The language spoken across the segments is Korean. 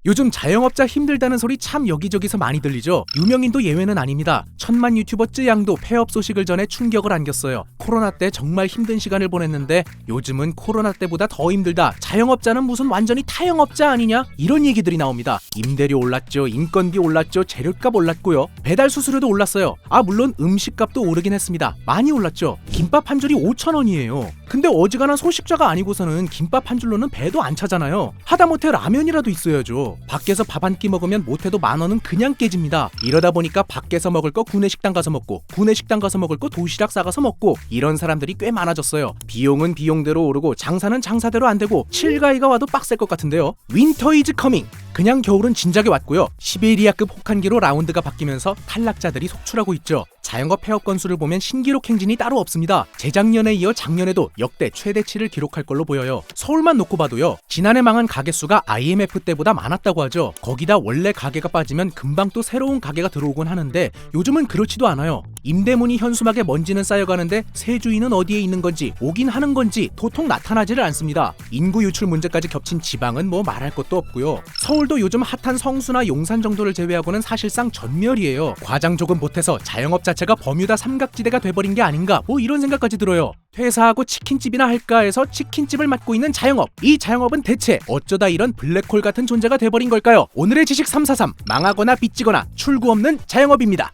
요즘 자영업자 힘들다는 소리 참 여기저기서 많이 들리죠. 유명인도 예외는 아닙니다. 천만 유튜버 쯔양도 폐업 소식을 전해 충격을 안겼어요. 코로나 때 정말 힘든 시간을 보냈는데 요즘은 코로나 때보다 더 힘들다. 자영업자는 무슨 완전히 타영업자 아니냐? 이런 얘기들이 나옵니다. 임대료 올랐죠. 인건비 올랐죠. 재료값 올랐고요. 배달 수수료도 올랐어요. 물론 음식값도 오르긴 했습니다. 많이 올랐죠. 김밥 한 줄이 5,000원이에요. 근데 어지간한 소식자가 아니고서는 김밥 한 줄로는 배도 안 차잖아요. 하다못해 라면이라도 있어야죠. 밖에서 밥 한 끼 먹으면 못해도 10,000원은 그냥 깨집니다. 이러다 보니까 밖에서 먹을 거 구내식당 가서 먹고, 구내식당 가서 먹을 거 도시락 싸가서 먹고, 이런 사람들이 꽤 많아졌어요. 비용은 비용대로 오르고 장사는 장사대로 안 되고 칠가이가 와도 빡셀 것 같은데요. 윈터 이즈 커밍. 그냥 겨울은 진작에 왔고요. 시베리아급 혹한기로 라운드가 바뀌면서 탈락자들이 속출하고 있죠. 자영업 폐업 건수를 보면 신기록 행진이 따로 없습니다. 재작년에 이어 작년에도 역대 최대치를 기록할 걸로 보여요. 서울만 놓고 봐도요. 지난해 망한 가게 수가 IMF 때보다 많았다고 하죠. 거기다 원래 가게가 빠지면 금방 또 새로운 가게가 들어오곤 하는데 요즘은 그렇지도 않아요. 임대문이 현수막에 먼지는 쌓여가는데 새 주인은 어디에 있는 건지 오긴 하는 건지 도통 나타나지를 않습니다. 인구 유출 문제까지 겹친 지방은 뭐 말할 것도 없고요. 서울도 요즘 핫한 성수나 용산 정도를 제외하고는 사실상 전멸이에요. 과장 조금 보태서 자영업 자체가 버뮤다 삼각지대가 돼버린 게 아닌가 뭐 이런 생각까지 들어요. 퇴사하고 치킨집이나 할까 해서 치킨집을 맡고 있는 자영업. 이 자영업은 대체 어쩌다 이런 블랙홀 같은 존재가 돼버린 걸까요? 오늘의 지식 343 망하거나 빚지거나 출구 없는 자영업입니다.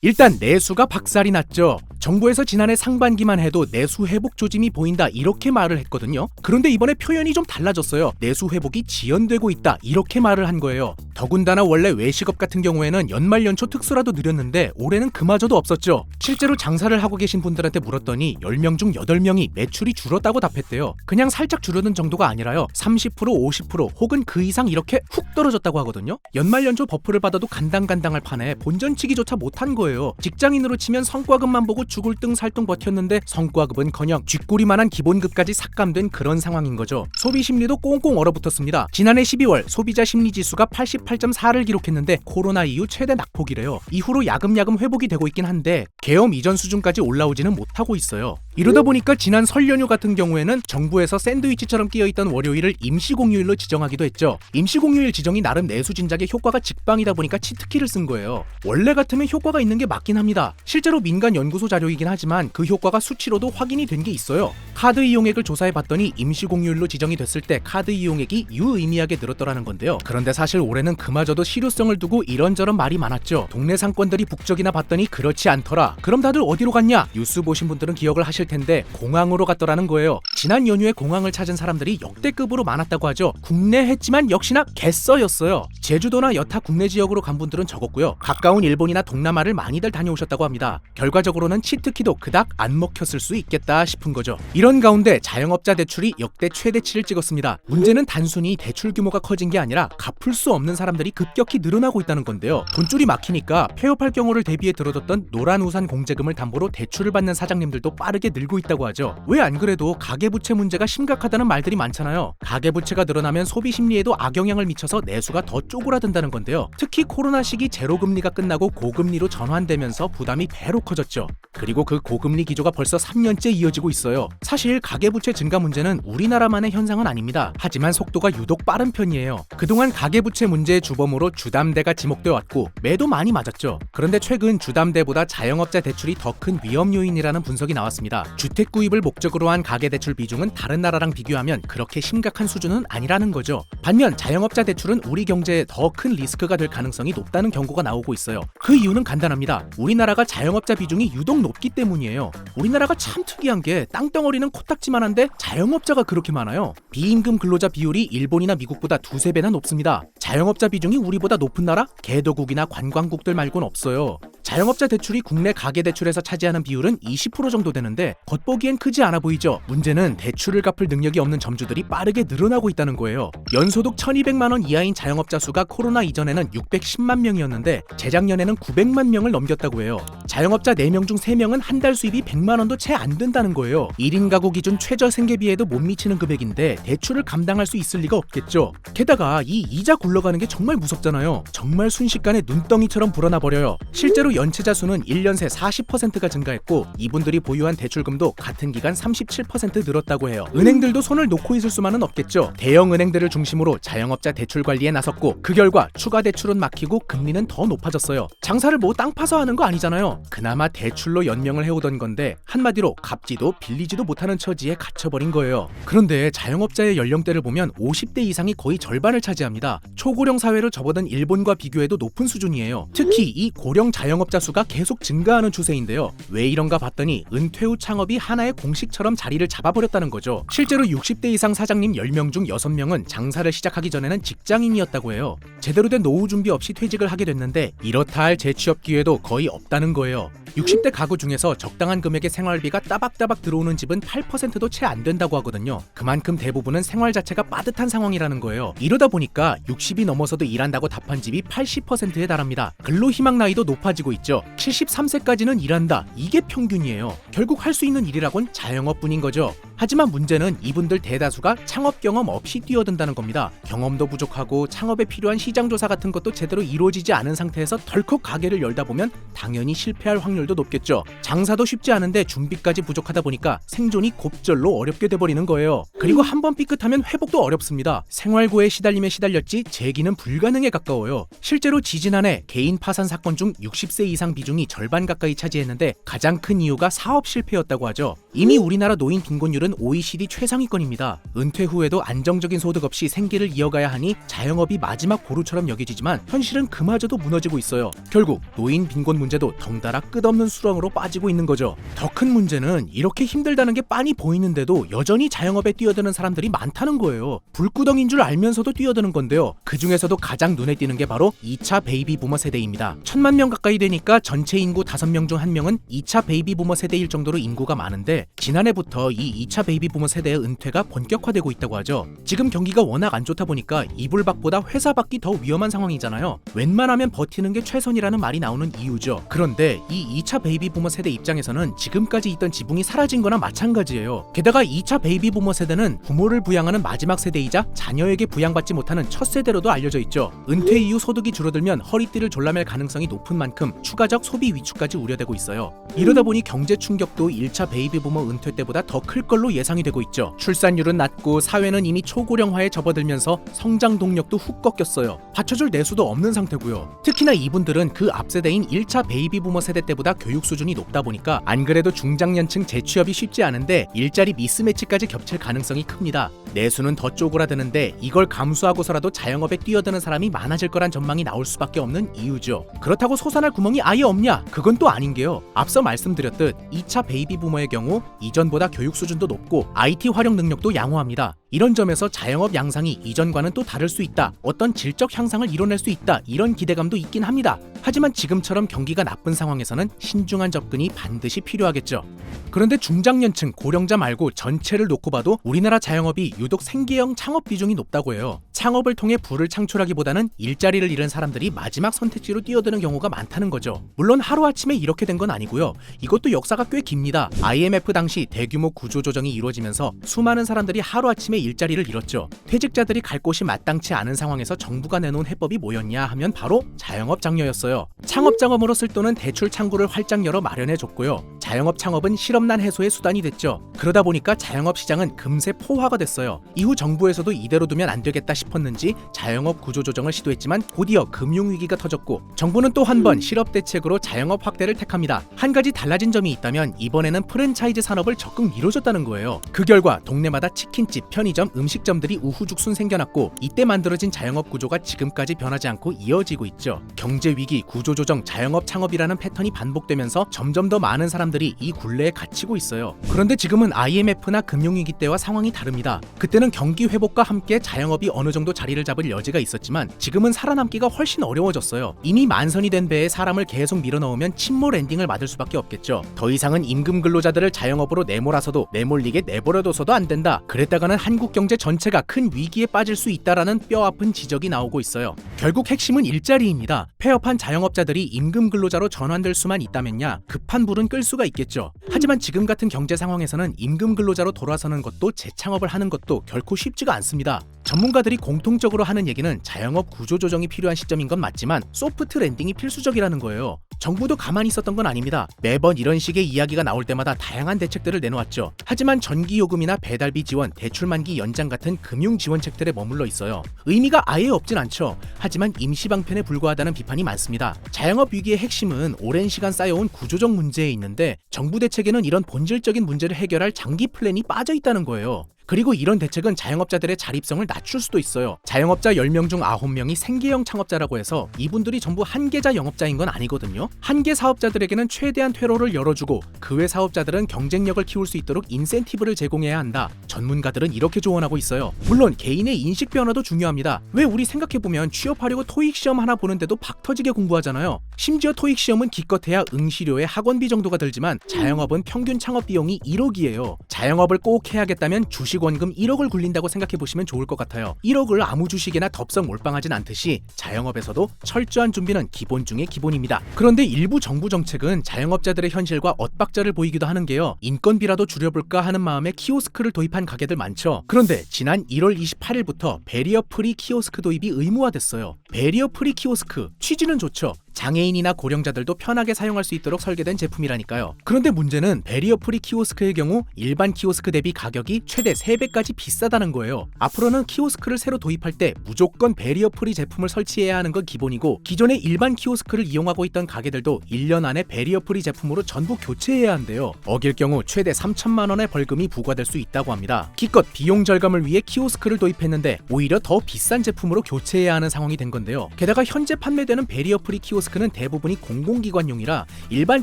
일단 내수가 박살이 났죠. 정부에서 지난해 상반기만 해도 내수 회복 조짐이 보인다 이렇게 말을 했거든요. 그런데 이번에 표현이 좀 달라졌어요. 내수 회복이 지연되고 있다 이렇게 말을 한 거예요. 더군다나 원래 외식업 같은 경우에는 연말 연초 특수라도 느렸는데 올해는 그마저도 없었죠. 실제로 장사를 하고 계신 분들한테 물었더니 10명 중 8명이 매출이 줄었다고 답했대요. 그냥 살짝 줄어든 정도가 아니라요. 30%, 50% 혹은 그 이상 이렇게 훅 떨어졌다고 하거든요. 연말 연초 버프를 받아도 간당간당할 판에 본전치기조차 못한 거예요. 직장인으로 치면 성과급만 보고 죽을 등 살등 버텼는데 성과급은커녕 쥐꼬리만한 기본급까지 삭감된 그런 상황인 거죠. 소비 심리도 꽁꽁 얼어붙었습니다. 지난해 12월 소비자 심리지수가 88.4를 기록했는데 코로나 이후 최대 낙폭이래요. 이후로 야금야금 회복이 되고 있긴 한데 계엄 이전 수준까지 올라오지는 못하고 있어요. 이러다 보니까 지난 설 연휴 같은 경우에는 정부에서 샌드위치처럼 끼어있던 월요일을 임시공휴일로 지정하기도 했죠. 임시공휴일 지정이 나름 내수 진작에 효과가 직방이다 보니까 치트키를 쓴 거예요. 원래 같으면 효과가 있는 게 맞긴 합니다. 실제로 민간 연구소 자료이긴 하지만 그 효과가 수치로도 확인이 된 게 있어요. 카드 이용액을 조사해봤더니 임시공휴일로 지정이 됐을 때 카드 이용액이 유의미하게 늘었더라는 건데요. 그런데 사실 올해는 그마저도 실효성을 두고 이런저런 말이 많았죠. 동네 상권들이 북적이나 봤더니 그렇지 않더라. 그럼 다들 어디로 갔냐? 뉴스 보신 분들은 기억을 하실 텐데 공항으로 갔더라는 거예요. 지난 연휴에 공항을 찾은 사람들이 역대급으로 많았다고 하죠. 국내 했지만 역시나 개써였어요. 제주도나 여타 국내 지역으로 간 분들은 적었고요. 가까운 일본이나 동남아를 많이들 다녀오셨다고 합니다. 결과적으로는 치트키도 그닥 안 먹혔을 수 있겠다 싶은 거죠. 이런 가운데 자영업자 대출이 역대 최대치를 찍었습니다. 문제는 단순히 대출 규모가 커진 게 아니라 갚을 수 없는 사람들이 급격히 늘어나고 있다는 건데요. 돈줄이 막히니까 폐업할 경우를 대비해 들어뒀던 노란우산 공제금을 담보로 대출을 받는 사장님들도 빠르게 늘고 있다고 하죠. 왜 안 그래도 가계부채 문제가 심각하다는 말들이 많잖아요. 가계부채가 늘어나면 소비 심리에도 악영향을 미쳐서 내수가 더 쪼그라든다는 건데요. 특히 코로나 시기 제로금리가 끝나고 고금리로 전환되면서 부담이 배로 커졌죠. 그리고 그 고금리 기조가 벌써 3년째 이어지고 있어요. 사실 가계부채 증가 문제는 우리나라만의 현상은 아닙니다. 하지만 속도가 유독 빠른 편이에요. 그동안 가계부채 문제의 주범으로 주담대가 지목되어 왔고 매도 많이 맞았죠. 그런데 최근 주담대보다 자영업자 대출이 더 큰 위험 요인이라는 분석이 나왔습니다. 주택 구입을 목적으로 한 가계대출 비중은 다른 나라랑 비교하면 그렇게 심각한 수준은 아니라는 거죠. 반면 자영업자 대출은 우리 경제에 더 큰 리스크가 될 가능성이 높다는 경고가 나오고 있어요. 그 이유는 간단합니다. 우리나라가 자영업자 비중이 유독 높기 때문이에요. 우리나라가 참 특이한 게 땅덩어리는 코딱지만한데 자영업자가 그렇게 많아요. 비임금 근로자 비율이 일본이나 미국보다 2~3배나 높습니다. 자영업자 비중이 우리보다 높은 나라? 개도국이나 관광국들 말곤 없어요. 자영업자 대출이 국내 가계대출에서 차지하는 비율은 20% 정도 되는데 겉보기엔 크지 않아 보이죠. 문제는 대출을 갚을 능력이 없는 점주들이 빠르게 늘어나고 있다는 거예요. 연소득 1200만 원 이하인 자영업자 수가 코로나 이전에는 610만 명이었는데 재작년에는 900만 명을 넘겼다고 해요. 자영업자 4명 중 3명은 한 달 수입이 100만 원도 채 안 된다는 거예요. 1인 가구 기준 최저 생계비에도 못 미치는 금액인데 대출을 감당할 수 있을 리가 없겠죠. 게다가 이 이자 굴러가는 게 정말 무섭잖아요. 정말 순식간에 눈덩이처럼 불어나 버려요. 실제로 연체자 수는 1년 새 40%가 증가했고 이분들이 보유한 대출금도 같은 기간 37% 늘었다고 해요. 은행들도 손을 놓고 있을 수만은 없겠죠. 대형 은행들을 중심으로 자영업자 대출 관리에 나섰고 그 결과 추가 대출은 막히고 금리는 더 높아졌어요. 장사를 뭐 땅 파서 하는 거 아니잖아요. 그나마 대출로 연명을 해오던 건데 한마디로 갚지도 빌리지도 못하는 처지에 갇혀버린 거예요. 그런데 자영업자의 연령대를 보면 50대 이상이 거의 절반을 차지합니다. 초고령 사회로 접어든 일본과 비교해도 높은 수준이에요. 특히 이 고령 자영업자 수가 계속 증가하는 추세인데요. 왜 이런가 봤더니 은퇴 후 창업이 하나의 공식처럼 자리를 잡아버렸다는 거죠. 실제로 60대 이상 사장님 10명 중 6명은 장사를 시작하기 전에는 직장인이었다고 해요. 제대로 된 노후 준비 없이 퇴직을 하게 됐는데 이렇다 할 재취업 기회도 거의 없다는 거예요. 60대 가구 중에서 적당한 금액의 생활비가 따박따박 들어오는 집은 8%도 채 안 된다고 하거든요. 그만큼 대부분은 생활 자체가 빠듯한 상황이라는 거예요. 이러다 보니까 60이 넘어서도 일한다고 답한 집이 80%에 달합니다. 근로희망 나이도 높아지고 있죠. 73세까지는 일한다. 이게 평균이에요. 결국 할 수 있는 일이라곤 자영업뿐인 거죠. 하지만 문제는 이분들 대다수가 창업 경험 없이 뛰어든다는 겁니다. 경험도 부족하고 창업에 필요한 시장 조사 같은 것도 제대로 이루어지지 않은 상태에서 덜컥 가게를 열다 보면 당연히 실패할 확률도 높겠죠. 장사도 쉽지 않은데 준비까지 부족하다 보니까 생존이 곱절로 어렵게 돼버리는 거예요. 그리고 한번 삐끗하면 회복도 어렵습니다. 생활고의 시달림에 시달렸지 재기는 불가능에 가까워요. 실제로 지지난해 개인 파산 사건 중 60세 이상 비중이 절반 가까이 차지했는데 가장 큰 이유가 사업 실패였다고 하죠. 이미 우리나라 노인 빈곤율은 OECD 최상위권입니다. 은퇴 후에도 안정적인 소득 없이 생계를 이어가야 하니 자영업이 마지막 보루처럼 여겨지지만 현실은 그마저도 무너지고 있어요. 결국 노인 빈곤 문제도 덩달아 끝없는 수렁으로 빠지고 있는 거죠. 더 큰 문제는 이렇게 힘들다는 게 빤히 보이는데도 여전히 자영업에 뛰어드는 사람들이 많다는 거예요. 불구덩인 줄 알면서도 뛰어드는 건데요. 그 중에서도 가장 눈에 띄는 게 바로 2차 베이비 부머 세대입니다. 1000만 명 가까이 되니까 전체 인구 5명 중 1명은 2차 베이비 부머 세대일 정도로 인구가 많은데 지난해부터 이 2차 베이비 부머 세대의 은퇴가 본격화되고 있다고 하죠. 지금 경기가 워낙 안 좋다 보니까 이불 밖보다 회사 밖이 더 위험한 상황이잖아요. 웬만하면 버티는 게 최선이라는 말이 나오는 이유죠. 그런데 이 2차 베이비 부머 세대 입장에서는 지금까지 있던 지붕이 사라진 거나 마찬가지예요. 게다가 2차 베이비 부머 세대는 부모를 부양하는 마지막 세대이자 자녀에게 부양받지 못하는 첫 세대로도 알려져 있죠. 은퇴 이후 소득이 줄어들면 허리띠를 졸라맬 가능성이 높은 만큼 추가적 소비 위축까지 우려되고 있어요. 이러다 보니 경제 충격도 1차 베이비 부머 은퇴 때보다 더 클 걸로 예상이 되고 있죠. 출산율은 낮고 사회는 이미 초고령화에 접어들면서 성장 동력도 훅 꺾였어요. 받쳐줄 내수도 없는 상태고요. 특히나 이분들은 그 앞세대인 1차 베이비 부머 세대 때보다 교육 수준이 높다 보니까 안 그래도 중장년층 재취업이 쉽지 않은데 일자리 미스매치까지 겹칠 가능성이 큽니다. 내수는 더 쪼그라드는데 이걸 감수하고서라도 자영업에 뛰어드는 사람이 많아질 거란 전망이 나올 수밖에 없는 이유죠. 그렇다고 솟아날 구멍이 아예 없냐? 그건 또 아닌 게요. 앞서 말씀드렸듯 2차 베이비 부머의 경우 이전보다 교육 수준도 높고 IT 활용 능력도 양호합니다. 이런 점에서 자영업 양상이 이전과는 또 다를 수 있다. 어떤 질적 향상을 이뤄낼 수 있다. 이런 기대감도 있긴 합니다. 하지만 지금처럼 경기가 나쁜 상황에서는 신중한 접근이 반드시 필요하겠죠. 그런데 중장년층, 고령자 말고 전체를 놓고 봐도 우리나라 자영업이 유독 생계형 창업 비중이 높다고 해요. 창업을 통해 부를 창출하기보다는 일자리를 잃은 사람들이 마지막 선택지로 뛰어드는 경우가 많다는 거죠. 물론 하루아침에 이렇게 된 건 아니고요. 이것도 역사가 꽤 깁니다. IMF 당시 대규모 구조조정이 이루어지면서 수많은 사람들이 하루아침에 일자리를 잃었죠. 퇴직자들이 갈 곳이 마땅치 않은 상황에서 정부가 내놓은 해법이 뭐였냐 하면 바로 자영업 장려였어요. 창업 자금으로 쓸 돈은 대출 창구를 활짝 열어 마련해줬고요. 자영업 창업은 실업난 해소의 수단이 됐죠. 그러다 보니까 자영업 시장은 금세 포화가 됐어요. 이후 정부에서도 이대로 두면 안 되겠다 싶었는지 자영업 구조조정을 시도했지만 곧이어 금융위기가 터졌고 정부는 또 한 번 실업대책으로 자영업 확대를 택합니다. 한 가지 달라진 점이 있다면 이번에는 프랜차이즈 산업을 적극 밀어줬다는 거예요. 그 결과 동네마다 치킨집, 편의점, 음식점들이 우후죽순 생겨났고 이때 만들어진 자영업 구조가 지금까지 변하지 않고 이어지고 있죠. 경제위기, 구조조정, 자영업 창업이라는 패턴이 반복되면서 점점 더 많은 사람들이 자영업자들이 이 굴레에 갇히고 있어요. 그런데 지금은 IMF나 금융위기 때와 상황이 다릅니다. 그때는 경기 회복과 함께 자영업이 어느 정도 자리를 잡을 여지가 있었지만 지금은 살아남기가 훨씬 어려워졌어요. 이미 만선이 된 배에 사람을 계속 밀어넣으면 침몰 엔딩을 맞을 수밖에 없겠죠. 더 이상은 임금 근로자들을 자영업으로 내몰아서도 내몰리게 내버려둬서도 안 된다. 그랬다가는 한국 경제 전체가 큰 위기에 빠질 수 있다라는 뼈아픈 지적이 나오고 있어요. 결국 핵심은 일자리입니다. 폐업한 자영업자들이 임금 근로자로 전환될 수만 있다면야 급한 불은 끌 수가 있겠죠. 하지만 지금 같은 경제 상황에서는 임금 근로자로 돌아서는 것도 재창업을 하는 것도 결코 쉽지가 않습니다. 전문가들이 공통적으로 하는 얘기는 자영업 구조조정이 필요한 시점인 건 맞지만 소프트 랜딩이 필수적이라는 거예요. 정부도 가만히 있었던 건 아닙니다. 매번 이런 식의 이야기가 나올 때마다 다양한 대책들을 내놓았죠. 하지만 전기요금이나 배달비 지원, 대출 만기 연장 같은 금융 지원책들에 머물러 있어요. 의미가 아예 없진 않죠. 하지만 임시방편에 불과하다는 비판이 많습니다. 자영업 위기의 핵심은 오랜 시간 쌓여온 구조적 문제에 있는데 정부 대책에는 이런 본질적인 문제를 해결할 장기 플랜이 빠져 있다는 거예요. 그리고 이런 대책은 자영업자들의 자립성을 낮출 수도 있어요. 자영업자 10명 중 9명이 생계형 창업자라고 해서 이분들이 전부 한계자 영업자인 건 아니거든요. 한계 사업자들에게는 최대한 퇴로를 열어주고 그 외 사업자들은 경쟁력을 키울 수 있도록 인센티브를 제공해야 한다. 전문가들은 이렇게 조언하고 있어요. 물론 개인의 인식 변화도 중요합니다. 왜 우리 생각해보면 취업하려고 토익 시험 하나 보는데도 박 터지게 공부하잖아요. 심지어 토익 시험은 기껏해야 응시료에 학원비 정도가 들지만 자영업은 평균 창업 비용이 1억이에요. 자영업을 꼭 해야겠다면 주식원금 1억을 굴린다고 생각해보시면 좋을 것 같아요. 1억을 아무 주식에나 덥석 몰빵하진 않듯이 자영업에서도 철저한 준비는 기본 중의 기본입니다. 그런데 일부 정부 정책은 자영업자들의 현실과 엇박자를 보이기도 하는 게요. 인건비라도 줄여볼까 하는 마음에 키오스크를 도입한 가게들 많죠. 그런데 지난 1월 28일부터 베리어 프리 키오스크 도입이 의무화됐어요. 베리어 프리 키오스크, 취지는 좋죠. 장애인이나 고령자들도 편하게 사용할 수 있도록 설계된 제품이라니까요. 그런데 문제는 베리어 프리 키오스크의 경우 일반 키오스크 대비 가격이 최대 3배까지 비싸다는 거예요. 앞으로는 키오스크를 새로 도입할 때 무조건 베리어 프리 제품을 설치해야 하는 건 기본이고 기존의 일반 키오스크를 이용하고 있던 가게들도 1년 안에 베리어 프리 제품으로 전부 교체해야 한대요. 어길 경우 최대 3천만 원의 벌금이 부과될 수 있다고 합니다. 기껏 비용 절감을 위해 키오스크를 도입했는데 오히려 더 비싼 제품으로 교체해야 하는 상황이 된 건데요. 게다가 현재 판매되는 베리어 프리 키오스크는 대부분이 공공기관용이라 일반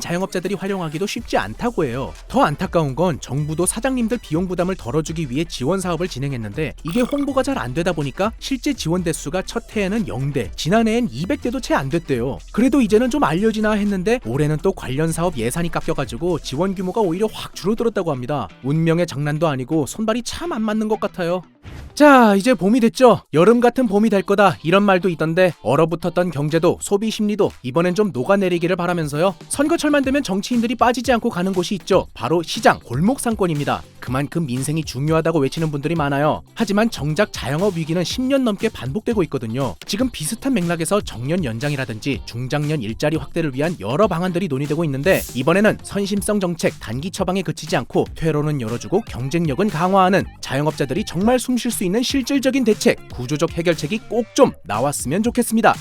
자영업자들이 활용하기도 쉽지 않다고 해요. 더 안타까운 건 정부도 사장님들 비용 부담을 덜어주기 위해 지원 사업을 진행했는데 이게 홍보가 잘 안 되다 보니까 실제 지원 대수가 첫 해에는 0대, 지난해엔 200대도 채 안 됐대요. 그래도 이제는 좀 알려지나 했는데 올해는 또 관련 사업 예산이 깎여가지고 지원 규모가 오히려 확 줄어들었다고 합니다. 운명의 장난도 아니고 손발이 참 안 맞는 것 같아요. 자, 이제 봄이 됐죠. 여름 같은 봄이 될 거다 이런 말도 있던데 얼어붙었던 경제도 소비 심리도 이번엔 좀 녹아내리기를 바라면서요. 선거철만 되면 정치인들이 빠지지 않고 가는 곳이 있죠. 바로 시장, 골목 상권입니다. 그만큼 민생이 중요하다고 외치는 분들이 많아요. 하지만 정작 자영업 위기는 10년 넘게 반복되고 있거든요. 지금 비슷한 맥락에서 정년 연장이라든지 중장년 일자리 확대를 위한 여러 방안들이 논의되고 있는데 이번에는 선심성 정책 단기 처방에 그치지 않고 퇴로는 열어주고 경쟁력은 강화하는 자영업자들이 정말 숨 쉴 수 있는 실질적인 대책, 구조적 해결책이 꼭 좀 나왔으면 좋겠습니다.